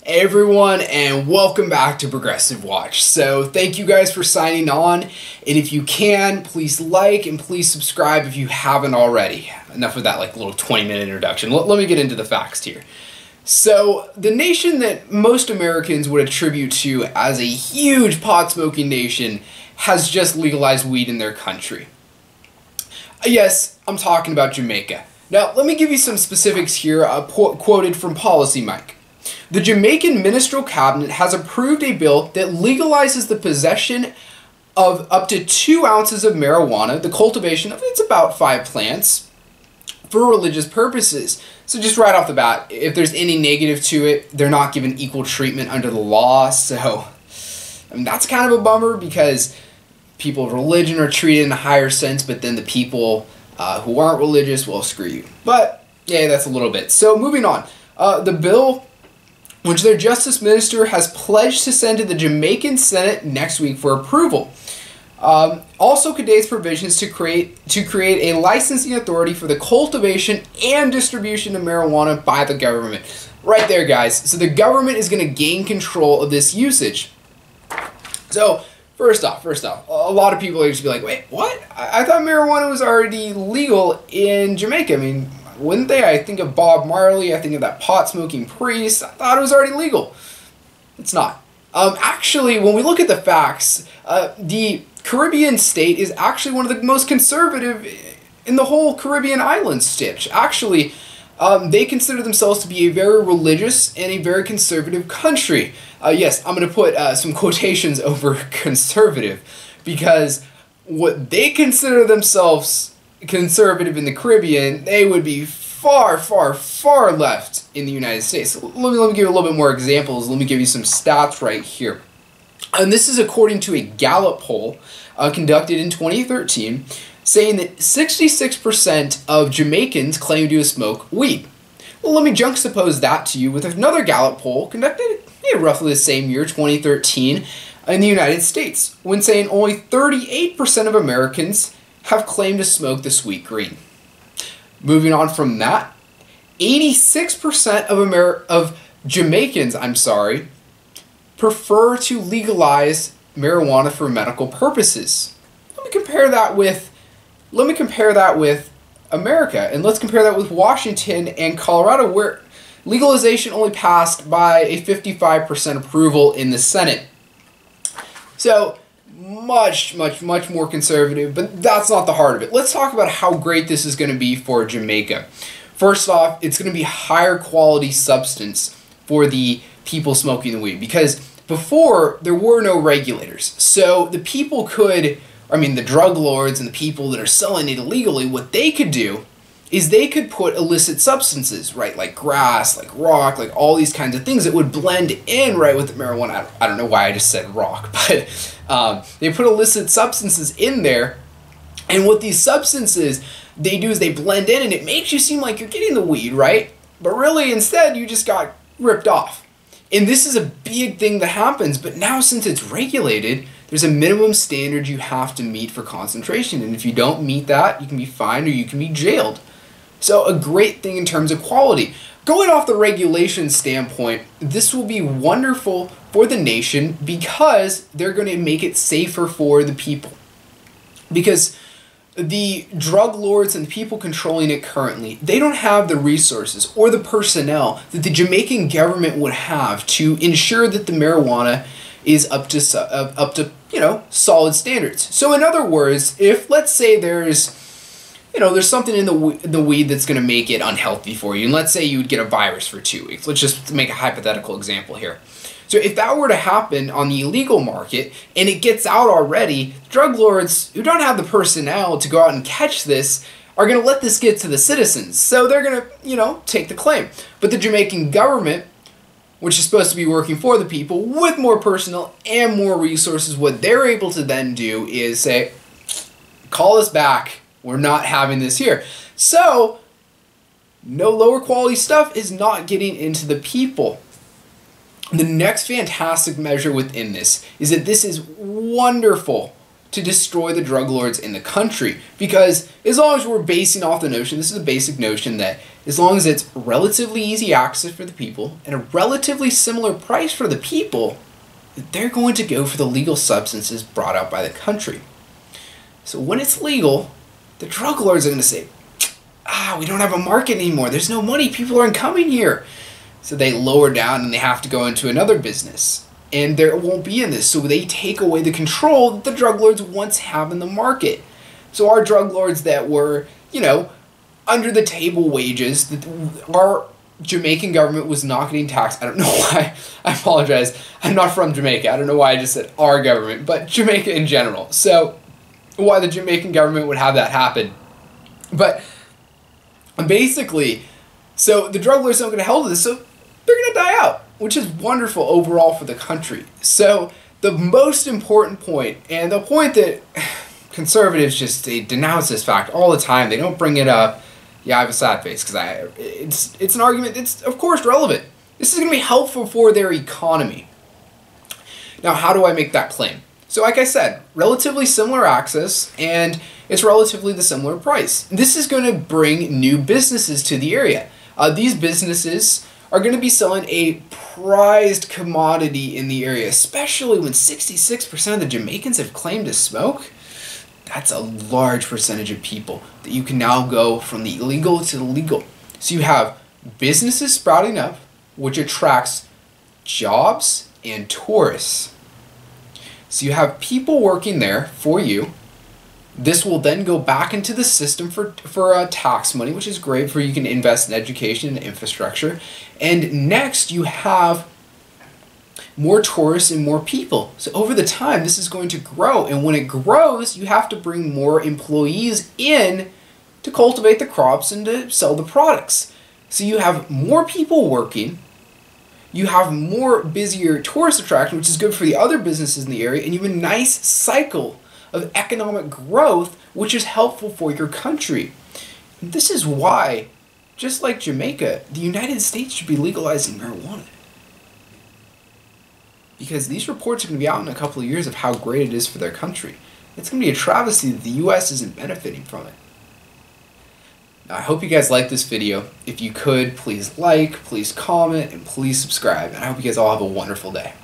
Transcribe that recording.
Hey everyone, and welcome back to Progressive Watch. So thank you guys for signing on, and if you can, please like and please subscribe if you haven't already. Enough of that little 20-minute introduction. Let me get into the facts here. So the nation that most Americans would attribute to as a huge pot-smoking nation has just legalized weed in their country. Yes, I'm talking about Jamaica. Now, let me give you some specifics here, quoted from Policy Mike. The Jamaican Ministerial Cabinet has approved a bill that legalizes the possession of up to 2 ounces of marijuana, the cultivation of it's about 5 plants, for religious purposes. So just right off the bat, if there's any negative to it, they're not given equal treatment under the law. So that's kind of a bummer because people of religion are treated in a higher sense, but then the people who aren't religious, well, screw you. But yeah, that's a little bit. So moving on, the bill, which their Justice Minister has pledged to send to the Jamaican Senate next week for approval, also contains provisions to create a licensing authority for the cultivation and distribution of marijuana by the government. Right there, guys. So the government is going to gain control of this usage. So first off, a lot of people are just be like, wait, what? I thought marijuana was already legal in Jamaica. I mean, wouldn't they? I think of Bob Marley, I think of that pot-smoking priest. I thought it was already legal. It's not. Actually, when we look at the facts, the Caribbean state is actually one of the most conservative in the whole Caribbean island stitch. Actually, they consider themselves to be a very religious and a very conservative country. Yes, I'm going to put some quotations over conservative, because what they consider themselves conservative in the Caribbean, they would be far, far, far left in the United States. So let me give you a little bit more examples. Let me give you some stats right here. And this is according to a Gallup poll conducted in 2013, saying that 66% of Jamaicans claim to smoke weed. Well, let me juxtapose that to you with another Gallup poll conducted roughly the same year, 2013, in the United States, when saying only 38% of Americans have claimed to smoke the sweet green. Moving on from that, 86% of Jamaicans, prefer to legalize marijuana for medical purposes. Let me compare that with America, and let's compare that with Washington and Colorado, where legalization only passed by a 55% approval in the Senate. So much more conservative, but that's not the heart of it. Let's talk about how great this is going to be for Jamaica. First off, it's going to be higher quality substance for the people smoking the weed, because before there were no regulators. So the people the drug lords and the people that are selling it illegally, what they could do is they could put illicit substances, right, like grass, like rock, like all these kinds of things that would blend in right with the marijuana. I don't know why I just said rock, but they put illicit substances in there, and what these substances they do is they blend in, and it makes you seem like you're getting the weed, right? But really, instead, you just got ripped off. And this is a big thing that happens, but now since it's regulated, there's a minimum standard you have to meet for concentration, and if you don't meet that, you can be fined or you can be jailed. So a great thing in terms of quality. Going off the regulation standpoint, this will be wonderful for the nation because they're going to make it safer for the people. Because the drug lords and the people controlling it currently, they don't have the resources or the personnel that the Jamaican government would have to ensure that the marijuana is up to solid standards. So in other words, if let's say there's something in the weed that's going to make it unhealthy for you, and let's say you would get a virus for 2 weeks. Let's just make a hypothetical example here. So if that were to happen on the illegal market and it gets out already, drug lords who don't have the personnel to go out and catch this are going to let this get to the citizens. So they're going to, take the claim. But the Jamaican government, which is supposed to be working for the people with more personnel and more resources, what they're able to then do is say, call us back. We're not having this here. So, no lower quality stuff is not getting into the people. The next fantastic measure within this is that this is wonderful to destroy the drug lords in the country. Because as long as we're basing off the notion, this is a basic notion, that as long as it's relatively easy access for the people and a relatively similar price for the people, they're going to go for the legal substances brought out by the country. So when it's legal, the drug lords are going to say, we don't have a market anymore. There's no money. People aren't coming here. So they lower down and they have to go into another business. And there won't be in this. So they take away the control that the drug lords once have in the market. So our drug lords that were, under the table wages, that our Jamaican government was not getting taxed. I don't know why. I apologize. I'm not from Jamaica. I don't know why I just said our government, but Jamaica in general. So why the Jamaican government would have that happen. But basically, so the drug lords don't get a hold of this, so they're going to die out, which is wonderful overall for the country. So the most important point, and the point that conservatives they denounce this fact all the time, they don't bring it up. Yeah, I have a sad face because it's an argument that's of course relevant. This is going to be helpful for their economy. Now, how do I make that claim? So like I said, relatively similar access, and it's relatively the similar price. This is going to bring new businesses to the area. These businesses are going to be selling a prized commodity in the area, especially when 66% of the Jamaicans have claimed to smoke. That's a large percentage of people that you can now go from the illegal to the legal. So you have businesses sprouting up, which attracts jobs and tourists. So you have people working there for you. This will then go back into the system for tax money, which is great for you can invest in education and infrastructure. And next you have more tourists and more people. So over the time, this is going to grow. And when it grows, you have to bring more employees in to cultivate the crops and to sell the products. So you have more people working. You have more busier tourist attraction, which is good for the other businesses in the area. And you have a nice cycle of economic growth, which is helpful for your country. And this is why, just like Jamaica, the United States should be legalizing marijuana. Because these reports are going to be out in a couple of years of how great it is for their country. It's going to be a travesty that the U.S. isn't benefiting from it. Now, I hope you guys liked this video. If you could, please like, please comment, and please subscribe. And I hope you guys all have a wonderful day.